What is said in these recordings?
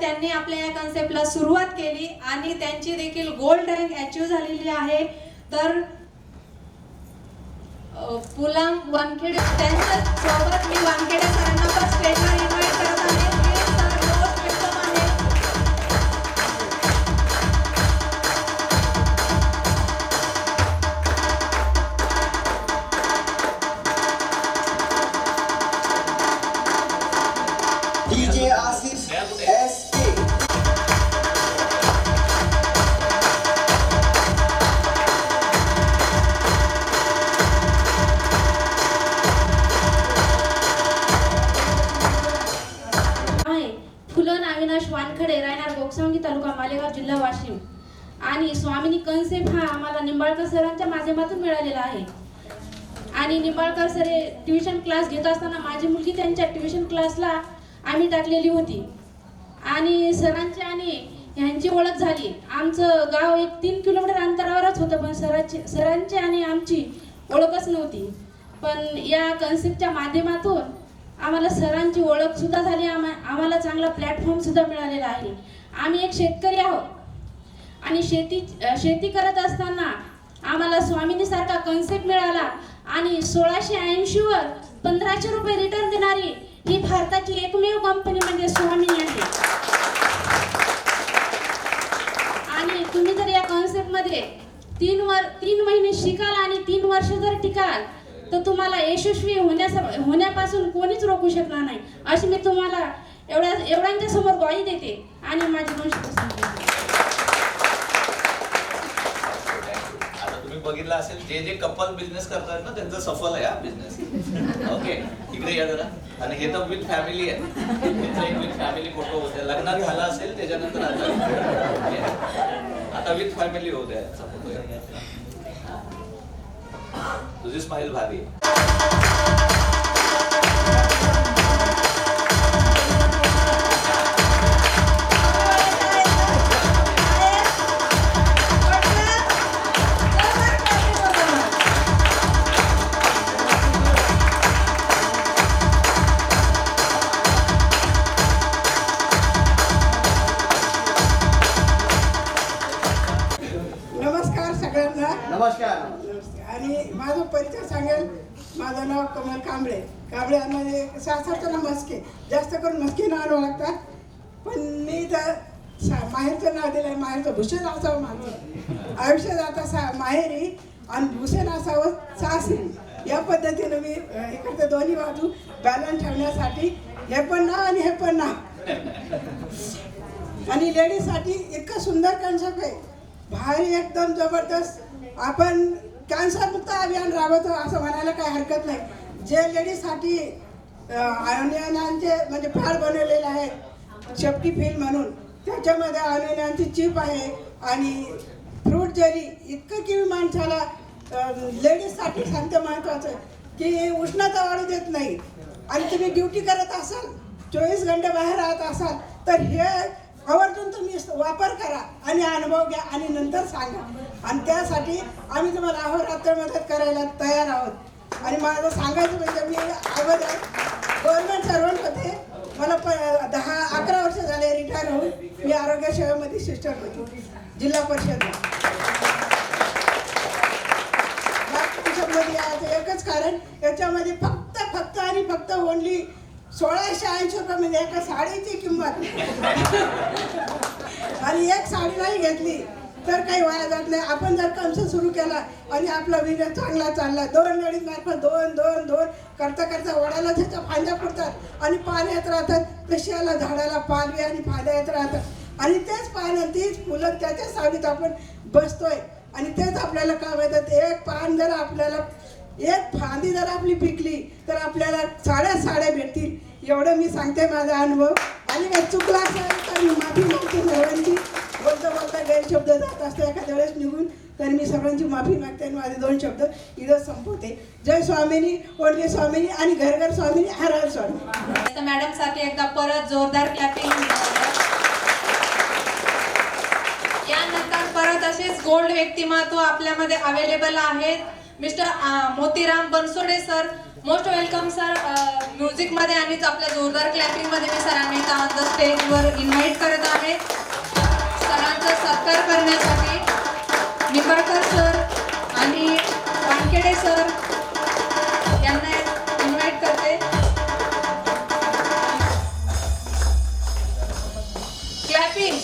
त्यांनी आपल्या या कन्सेप्टला सुरुवात केली आणि त्यांची देखील गोल्ड रँक अचीव झालेली आहे. तर पुलम वानखेडे त्यांच्या सोबत मी वानखेडे सरांना पण स्टेजवर इन्व्हाइट करत आहे. DJ Asif SK. Phulan Avinash Wankhede, राहणार गोगसावंगी तालुका, मालेगाव जिल्हा, वाशिम. आणि स्वामिनी कन्सेप्ट हा आम्हाला निंबाळकर सरांच्या माध्यमातून मिळालेला आहे. आणि निंबाळकर सर ट्युशन क्लास घेत असताना माझी मुलगी त्यांच्या ट्युशन क्लासला आम्ही टाकलेली होती आणि सरांची आणि ह्यांची ओळख झाली. आमचं गाव एक 3 किलोमीटर अंतरावरच होतं, पण सरांची आणि आमची ओळखच नव्हती. पण या कन्सेप्टच्या माध्यमातून आम्हाला सरांची ओळख सुद्धा झाली. आम्हाला चांगला प्लॅटफॉर्म सुद्धा मिळालेला आहे. आम्ही एक शेतकरी आहोत आणि शेती करत असताना आम्हाला स्वामिनी सारखा कन्सेप्ट मिळाला आणि 1680 वर 1500 रुपये रिटर्न देणारी ही भारताची एकमेव कंपनी म्हणजे स्वामिनी आहे. आणि तुम्ही जर या कन्सेप्ट मध्ये 3 महिने शिकाल आणि 3 वर्ष जर टिकाल तर तुम्हाला यशस्वी होण्यापासून कोणीच रोखू शकणार नाही, अशी मी तुम्हाला एवढ्यांच्या समोर ग्वाही देते आणि माझी गोष्ट बघितलं असेल जे कपल बिझनेस करतात ना त्यांचं सफल आहे हा बिझनेस. ओके, इकडे या जरा. आणि हे तर विथ फॅमिली आहे. एक विथ फॅमिली फोटो होते, लग्नात झाला असेल त्याच्यानंतर आता विथ फॅमिली होते. तुझी स्माइल भारी आहे. नमस्कार सगळ्यांना. नमस्कार. आणि माझं परिचय सांगेल. माझं नाव कमल कांबळे. कांबळे म्हणजे सासरचं नाव मस्के, जास्त करून मस्के नाव ओळखतात. पण मी तर माहेरचं नाव दिलं आहे. माहेरचं भूषण असावं माझं. आयुष्यात आता माहेरी आणि भूषण असावं सासरी, या पद्धतीनं मी इकडे दोन्ही बाजू बॅलन्स ठेवण्यासाठी हे पण नाव आणि हे पण नाव. आणि लेडीजसाठी इतकं सुंदर कन्सेप्ट आहे, भारी, एकदम जबरदस्त. आपण कॅन्सर मुक्त अभियान राबवतो असं म्हणायला काही हरकत नाही. जे लेडीजसाठी अनियनांचे म्हणजे पॅड बनवलेले आहेत, शेफ्टी फील म्हणून, त्याच्यामध्ये अनियनांची चिप आहे आणि फ्रूट जरी. इतकं की माणसाला लेडीजसाठी सांगते महत्त्वाचं की उष्णता वाढू देत नाही. आणि तुम्ही ड्युटी करत असाल, 24 घंटे बाहेर राहत असाल तर हे आवर्जून तुम्ही वापर करा आणि अनुभव घ्या आणि नंतर सांगा. आणि त्यासाठी आम्ही तुम्हाला अहोरात्र मदत करायला तयार आहोत. आणि माझं सांगायचं म्हणजे मी अगोदर गव्हर्नमेंट सर्वंट होते. मला 10-11 वर्ष झाले रिटायर होऊन. मी आरोग्य सेवेमध्ये सिस्टर होती जिल्हा परिषदला. एकच कारण, याच्यामध्ये फक्त आणि फक्त ओनली 1680 रुपये म्हणजे एका साडीची किंमत. आणि एक साडी नाही घेतली तर काही वाया जात नाही. आपण जर कन्सेप्ट सुरू केला आणि आपला बिझनेस चांगला चालला, 2 लेडीज मार्फत 2 करता करता ओढायला त्याच्या फांद्या फुटतात आणि पान येत राहतात. तशाला झाडाला पालवी आणि फांद्या येत राहतात. आणि तेच पानं, तीच फुलं, त्याच्या सावलीत आपण बसतोय आणि तेच आपल्याला काम येतात. एक पान जर आपल्याला, एक फांदी जर आपली पिकली तर आपल्याला साड्या भेटतील. एवढं मी सांगते माझा अनुभव. आणि काही चुकला असेल तर मी माफी मागते सर्वांची. बोलता गैरशब्द जात असतो एखाद्या वेळेस निघून, तर मी सर्वांची माफी मागते आणि माझे 2 शब्द इथं संपवते. जय स्वामिनी, ओनली स्वामिनी आणि घर घर स्वामिनी, हर हर स्वामी. मॅडम साठी एकदा परत जोरदार क्लॅपिंग. यानंतर परत असेच गोल्ड व्यक्तिमत्व आपल्यामध्ये अवेलेबल आहेत. Mister Motiram Bansode sir, most welcome sir. म्युझिकमध्ये आणि आपल्या जोरदार क्लॅपिंगमध्ये मी सरांना इथं ऑन द स्टेजवर इन्व्हाइट करत आहे सरांचा सत्कार करण्यासाठी. निंबाळकर सर आणि वानखेडे सर यांना इन्व्हाइट करते. क्लॅपिंग.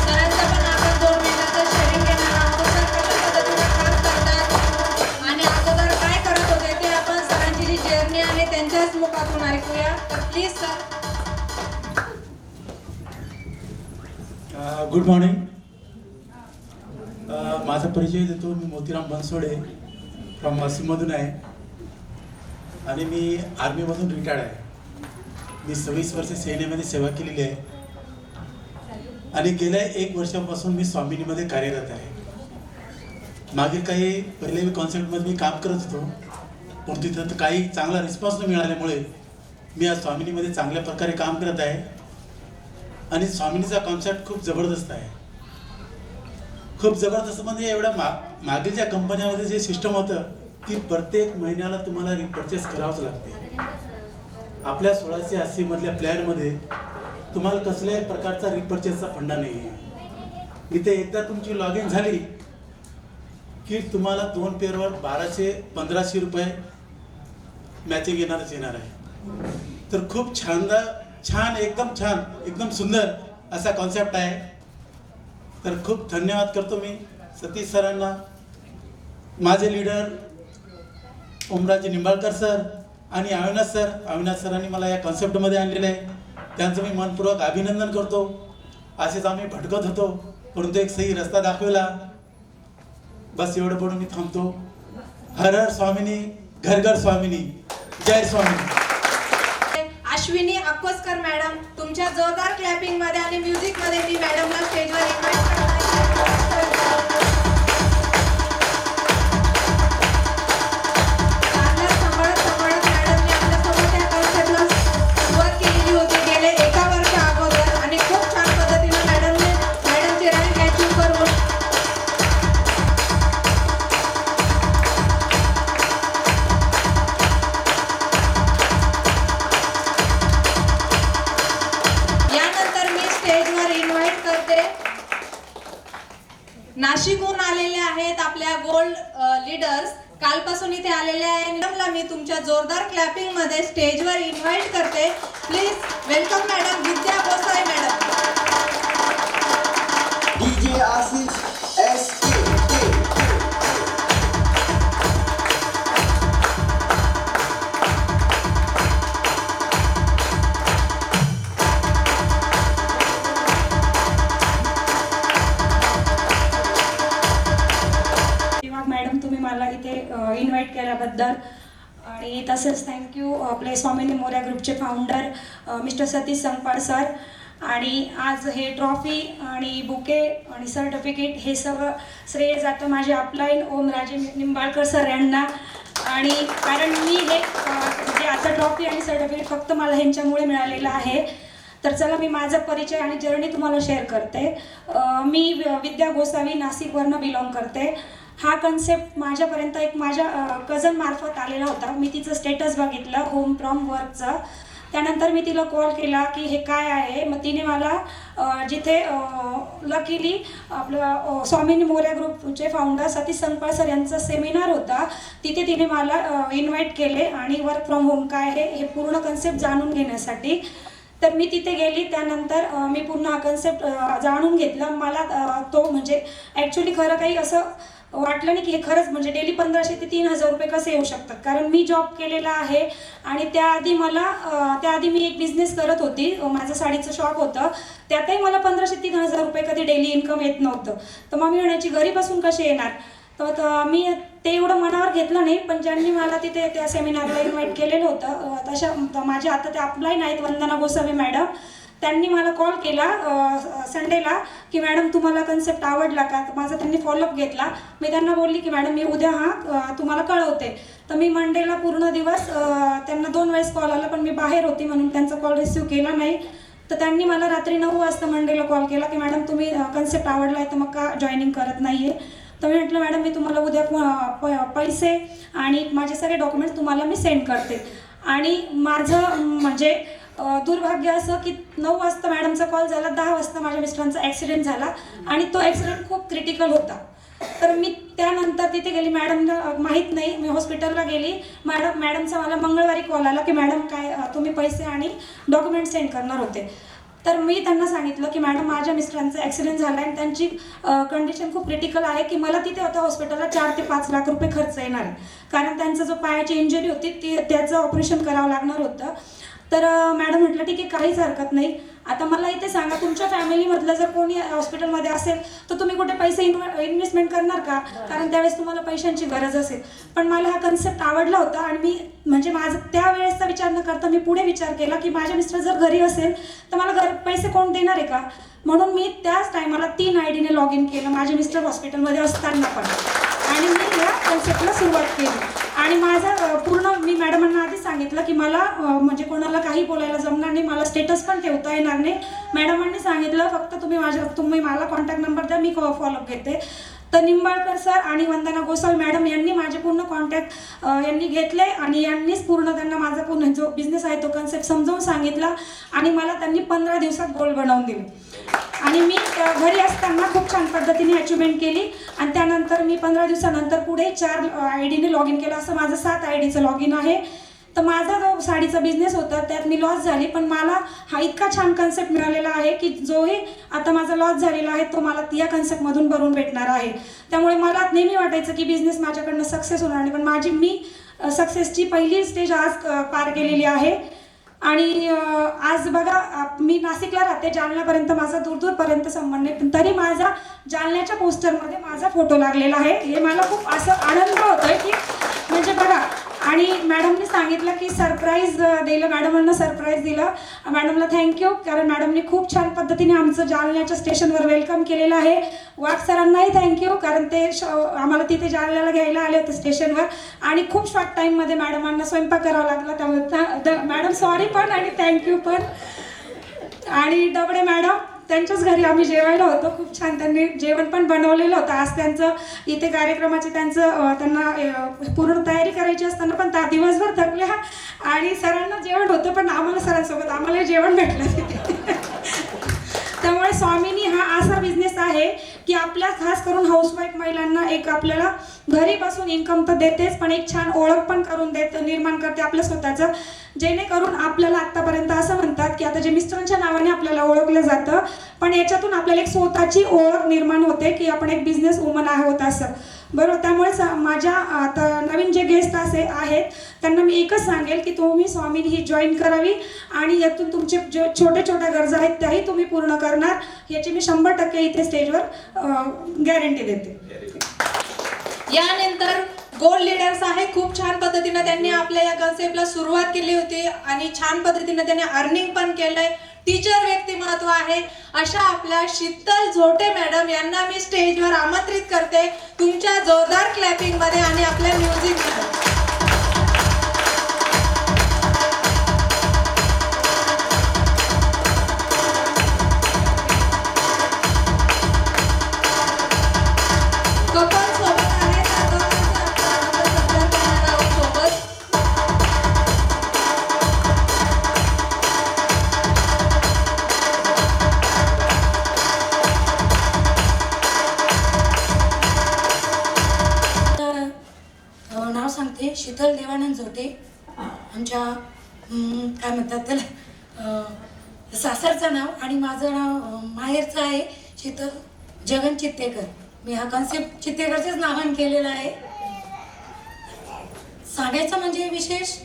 सरांचं पण आपण 2 मिनिटाचं शेअरिंग घेणार आहोत. सर कशा पद्धतीने काम करतात आणि अगोदर काय करत होते ते आपण सरांची जी जर्नी आहे त्यांच्याच मुखातून ऐकूया. तर प्लीज सर. Good morning. माझा परिचय देतो. मी मोतीराम बनसोडे फ्रॉम वाशिममधून आहे आणि मी आर्मीमधून रिटायर्ड आहे. मी 26 वर्ष सेनेमध्ये सेवा केलेली आहे आणि गेल्या 1 वर्षापासून मी स्वामिनीमध्ये कार्यरत आहे. मागील काही पहिले कॉन्सेप्टमध्ये मी काम करत होतो पण तिथं तर काही चांगला रिस्पॉन्स न मिळाल्यामुळे मी आज स्वामिनीमध्ये चांगल्या प्रकारे काम करत आहे आणि स्वामिनीचा कॉन्सेप्ट खूप जबरदस्त आहे. खूप जबरदस्त म्हणजे एवढ्या मागील कंपन्यामध्ये जे सिस्टम होतं की प्रत्येक महिन्याला तुम्हाला रिपर्चेस करावंच लागते. आपल्या 1680 मधल्या प्लॅनमध्ये तुम्हाला कसल्याही प्रकारचा रिपर्चेसचा फंडा नाही आहे. इथे एकदा तुमची लॉग इन झाली की तुम्हाला 2 पेअरवर 1200-1500 रुपये मॅचिंग येणारच येणार आहे. तर खूप छान एकदम सुंदर असा कॉन्सेप्ट आहे. तर खूप धन्यवाद करतो मी सतीश सरांना, माझे लीडर ओमराजे निंबाळकर सर आणि अविनाश सरांनी मला या कॉन्सेप्टमध्ये आणलेलं आहे. त्यांचं मी मनपूर्वक अभिनंदन करतो. असेच आम्ही भटकत होतो परंतु एक सही रस्ता दाखवला. बस एवढं बोलून मी थांबतो. हर हर स्वामिनी, घर घर स्वामिनी, जय स्वामिनी. अश्विनी अक्कोस्कर मॅडम, तुमच्या जोरदार क्लॅपिंग मध्ये आणि म्युझिक मध्ये मी मॅडमला स्टेजवर इन्व्हाइट करत आहे. सांभाळत मॅडमने आपल्यासोबत या कॉन्सेप्टला सुरुवात केलेली होती गेले 1 वर्ष अगोदर आणि खूप छान पद्धतीने मॅडमचे रँक अचीव करून नाशिकहून आलेले आहेत आपल्या गोल्ड लीडर्स. कालपासून इथे आलेले आहे. मॅडमला मी तुमच्या जोरदार क्लॅपिंग मध्ये स्टेजवर इन्व्हाइट करते. Please welcome madam Vidya Gosai madam. DJ Ashish SK. Madam तुम्ही मला इथे इन्व्हाइट केल्याबद्दल आणि तसेच थँक्यू आपले स्वामिनी मोरया ग्रुपचे founder mister Satish Sangpal sir. आणि आज हे ट्रॉफी आणि बुके आणि सर्टिफिकेट हे सगळं श्रेय जातं माझे अपलाईन ओमराजे निंबाळकर सर यांना. आणि कारण मी हे म्हणजे आता ट्रॉफी आणि सर्टिफिकेट फक्त मला ह्यांच्यामुळे मिळालेलं आहे. तर चला मी माझा परिचय आणि जर्नी तुम्हाला शेअर करते. मी विद्या गोसावी नाशिकवरनं बिलॉंग करते. हा कन्सेप्ट माझ्यापर्यंत एक माझ्या कझन मार्फत आलेला होता. मी तिचं स्टेटस बघितलं होम फ्रॉम वर्कचं. त्यानंतर मी तिला कॉल केला की हे काय आहे. मग तिने मला जिथे लकीली आपलं स्वामिनी मोरया ग्रुपचे फाउंडर सतीश संगपाळ सर यांचा सेमिनार होता तिथे तिने मला इन्व्हाइट केले आणि वर्क फ्रॉम होम काय आहे हे पूर्ण कन्सेप्ट जाणून घेण्यासाठी. तर मी तिथे गेली. त्यानंतर मी पूर्ण हा कन्सेप्ट जाणून घेतला. मला तो म्हणजे ॲक्च्युली खरं काही असं वाटलं नाही की हे खरंच म्हणजे डेली 1500 ते 3000 रुपये कसे येऊ शकतात. कारण मी जॉब केलेला आहे आणि त्याआधी मी एक बिझनेस करत होती. माझं साडीचं शॉप होतं. त्यातही मला 1500 ते 3000 रुपये कधी डेली इन्कम येत नव्हतं. तर मग मी म्हणायची घरी बसून कसे येणार. तर मी ते एवढं मनावर घेतलं नाही. पण ज्यांनी मला तिथे त्या सेमिनारला इन्व्हाइट केलेलं होतं तशा माझ्या आता त्या अपलाईन आहेत वंदना गोसावी मॅडम. त्यांनी मला कॉल केला संडेला की मॅडम तुम्हाला कन्सेप्ट आवडला का. तर माझा त्यांनी फॉलोअप घेतला. मी त्यांना बोलली की मॅडम मी उद्या तुम्हाला कळवते. तर मी मंडेला पूर्ण दिवस त्यांना 2 वेळेस कॉल आला, पण मी बाहेर होती म्हणून त्यांचा कॉल रिसीव केला नाही. तर त्यांनी मला रात्री 9 वाजता मंडेला कॉल केला की मॅडम तुम्ही कन्सेप्ट आवडला आहे तर मग का जॉईनिंग करत नाही आहे. तर मी म्हटलं मॅडम मी तुम्हाला उद्या पैसे आणि माझे सगळे डॉक्युमेंट्स तुम्हाला मी सेंड करते. आणि माझं म्हणजे दुर्भाग्य असं की 9 वाजता मॅडमचा कॉल झाला, 10 वाजता माझ्या मिस्टरांचा ॲक्सिडेंट झाला आणि तो ॲक्सिडेंट खूप क्रिटिकल होता. तर मी त्यानंतर तिथे गेली. मॅडमला माहीत नाही, मी हॉस्पिटलला गेली. मॅडमचा मला मंगळवारी कॉल आला की मॅडम काय तुम्ही पैसे आणि डॉक्युमेंट सेंड करणार होते. तर मी त्यांना सांगितलं की मॅडम माझ्या मिस्टरांचा ॲक्सिडेंट झाला आहे आणि त्यांची कंडिशन खूप क्रिटिकल आहे की मला तिथे होता हॉस्पिटलला 4 ते 5 लाख रुपये खर्च येणार आहे. कारण त्यांचा जो पायाची इंजुरी होती त्याचं ऑपरेशन करावं लागणार होतं. तर मॅडम म्हटलं ठीक आहे काहीच हरकत नाही. आता मला इथे सांगा तुमच्या फॅमिलीमधलं जर कोणी हॉस्पिटलमध्ये असेल तर तुम्ही कुठे पैसे इन्व्हेस्टमेंट करणार का, कारण त्यावेळेस तुम्हाला पैशांची गरज असेल. पण मला हा कन्सेप्ट आवडला होता आणि मी म्हणजे माझं त्यावेळेसचा विचार न करता मी पुढे विचार केला की माझ्या मिस्टर जर घरी असेल तर मला पैसे कोण देणार आहे का. म्हणून मी त्याच टायमाला 3 आयडीने लॉग इन केलं माझे मिस्टर हॉस्पिटलमध्ये असताना पण, आणि मी या कन्सेप्टला सुरुवात केली. आणि माझं पूर्ण मी मॅडमांना आधीच सांगितलं की मला म्हणजे कोणाला काही बोलायला जमणार नाही, मला स्टेटस पण ठेवता येणार नाही. मॅडमांनी सांगितलं फक्त तुम्ही मला कॉन्टॅक्ट नंबर द्या, मी फॉलोअप घेते. तर निंबाळकर सर आणि वंदना गोसावी मॅडम यांनी माझे पूर्ण कॉन्टॅक्ट यांनी घेतले आणि यांनीच पूर्ण त्यांना माझा पूर्ण जो बिझनेस आहे तो कन्सेप्ट समजावून सांगितला आणि मला त्यांनी 15 दिवसात गोल बनवून दिले. आणि मी घरी असताना खूप छान पद्धतीने अचिव्हमेंट केली. आणि त्यानंतर मी 15 दिवसानंतर पुढे 4 आयडीने लॉग इन केलं. असं माझं 7 आयडीचं लॉग इन आहे. तर माझा जो साडीचा बिझनेस होता त्यात मी लॉस झाली, पण मला हा इतका छान कन्सेप्ट मिळालेला आहे की जोही आता माझा लॉस झालेला आहे तो मला या कन्सेप्टमधून भरून भेटणार आहे. त्यामुळे मला नेहमी वाटायचं की बिझनेस माझ्याकडनं सक्सेस होणार नाही, पण मी सक्सेसची पहिली स्टेज आज पार केलेली आहे. आणि आज बघा मी नाशिकला राहते, जालन्यापर्यंत माझा दूरपर्यंत संबंध आहे, पण तरी माझा जालन्याच्या पोस्टरमध्ये माझा फोटो लागलेला आहे. हे मला खूप असं आनंद होतोय की म्हणजे बघा. आणि मॅडमनी सांगितलं की सरप्राईज दिलं, मॅडमांना सरप्राईज दिलं. मॅडमला थँक्यू, कारण मॅडमनी खूप छान पद्धतीने आमचं जालन्याच्या स्टेशनवर वेलकम केलेलं आहे. वाघ सरांनाही थँक्यू, कारण ते आम्हाला तिथे जालन्याला घ्यायला आले होते स्टेशनवर आणि खूप शॉर्ट टाईममध्ये मॅडमांना स्वयंपाक करावा लागला. त्यामुळे मॅडम सॉरी पण आणि थँक्यू पण. आणि डबडे मॅडम त्यांच्याच घरी आम्ही जेवायला होतो, खूप छान त्यांनी जेवण पण बनवलेलं होतं. आज त्यांचं इथे कार्यक्रमाचे त्यांना पूर्ण तयारी करायची असताना पण दिवसभर थकल्या आणि सरांना जेवण होतं, पण आम्हाला सरांसोबत आम्हाला जेवण भेटलं तिथे. त्यामुळे स्वामीनी हा असा बिझनेस आहे की आपल्या खास करून हाऊसवाईफ महिलांना एक आपल्याला घरी बसून इन्कम तर देतेच, पण एक छान ओळख पण करून निर्माण करते आपलं स्वतःचं. जेणेकरून आपल्याला आत्तापर्यंत असं म्हणतात की आता जे मिस्टरांच्या नावाने आपल्याला ओळखलं जातं, पण याच्यातून आपल्याला एक स्वतःची ओळख निर्माण होते की आपण एक बिझनेस वुमन आहोत असं, बरोबर. त्यामुळे माझ्या आता नवीन जे गेस्ट आहेत त्यांना मी एकच सांगेल की तुम्ही स्वामीनी ही जॉईन करावी आणि यातून तुमचे जे छोट्या गरजा आहेत त्याही तुम्ही पूर्ण करणार, याची मी 100% इथे स्टेजवर गॅरंटी देते. यानंतर गोल्ड लीडर्स आहे, खूप छान पद्धतीने त्यांनी आपल्या या कन्सेप्टला सुरुवात केली होती आणि छान पद्धतीने त्यांनी अर्निंग पण केलंय. टीचर व्यक्तिमत्व आहे अशा आपल्या शीतल झोटे मॅडम यांना मी स्टेजवर आमंत्रित करते तुमच्या जोरदार क्लॅपिंग मध्ये आणि आपल्या म्युझिक मध्ये. नाव सांगते शीतल देवानंद झोटे. आमच्या काय म्हणतात त्याला सासरचं नाव आणि माझं नाव माहेरचं आहे शीतल जगन चित्तेकर. मी हा कन्सेप्ट चित्तेकरच्याच नावाने केलेला आहे. सांगायचं म्हणजे विशेष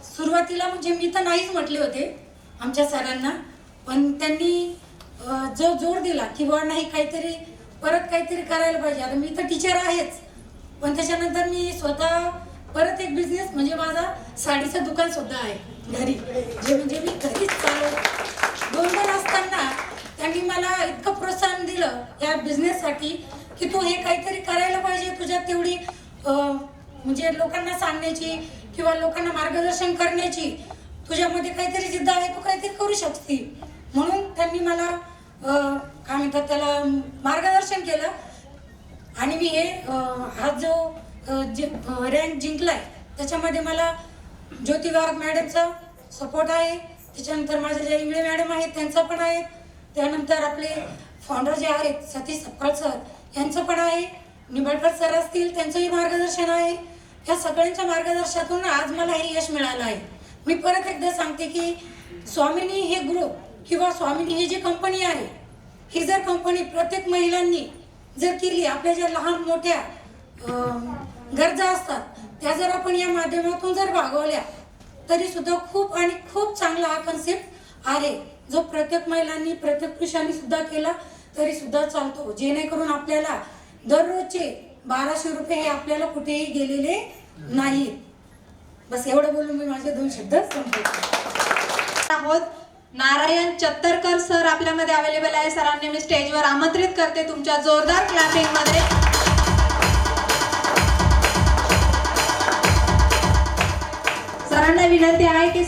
सुरुवातीला म्हणजे मी तर नाहीच म्हटले होते आमच्या सरांना, पण त्यांनी जो जोर दिला की बुवा नाही परत काहीतरी करायला पाहिजे. आता मी तर टीचर आहेच, पण त्याच्यानंतर मी स्वतः परत एक बिझनेस म्हणजे माझा साडीचं दुकान सुद्धा आहे घरी, जे म्हणजे मी घरीच चालवते. 2 असताना त्यांनी मला इतकं प्रोत्साहन दिलं या बिझनेससाठी की तू हे काहीतरी करायला पाहिजे, तुझ्यात तेवढी म्हणजे लोकांना सांगण्याची किंवा लोकांना मार्गदर्शन करण्याची तुझ्यामध्ये काहीतरी जिद्द आहे, तू काहीतरी करू शकते. म्हणून त्यांनी मला काय म्हणतात त्याला मार्गदर्शन केलं आणि मी हे हा जो रँक जिंकलाय त्याच्यामध्ये मला ज्योती वाघ मॅडमचा सपोर्ट आहे, त्याच्यानंतर माझे जे इंगळे मॅडम आहेत त्यांचा पण आहे, त्यानंतर आपले फाउंडर जे आहेत सतीश सपकाळ सर यांचं पण आहे, निंबाळकर सर असतील त्यांचंही मार्गदर्शन आहे. या सगळ्यांच्या मार्गदर्शनातून आज मला हे यश मिळालं आहे. मी परत एकदा सांगते की स्वामिनी हे ग्रुप किंवा स्वामिनी ही जी कंपनी आहे, ही जर कंपनी प्रत्येक महिलांनी जर केली, आपल्या ज्या लहान मोठ्या गरजा असतात त्या जर आपण या माध्यमातून जर भागवल्या तरी सुद्धा खूप आणि खूप चांगला हा कन्सेप्ट आहे, जो प्रत्येक महिलांनी प्रत्येक पुरुषांनी सुद्धा केला तरी सुद्धा चालतो, जेणेकरून आपल्याला दररोजचे 1200 रुपये हे आपल्याला कुठेही गेलेले नाहीत. बस एवढं बोलून मी माझे 2 शब्द संपवते. आहोत नारायण चत्तरकर सर आपल्यामध्ये अवेलेबल आहे. सरांनी मी स्टेजवर आमंत्रित करते तुमच्या जोरदार क्लॅपिंग मध्ये. सरांना विनंती आहे की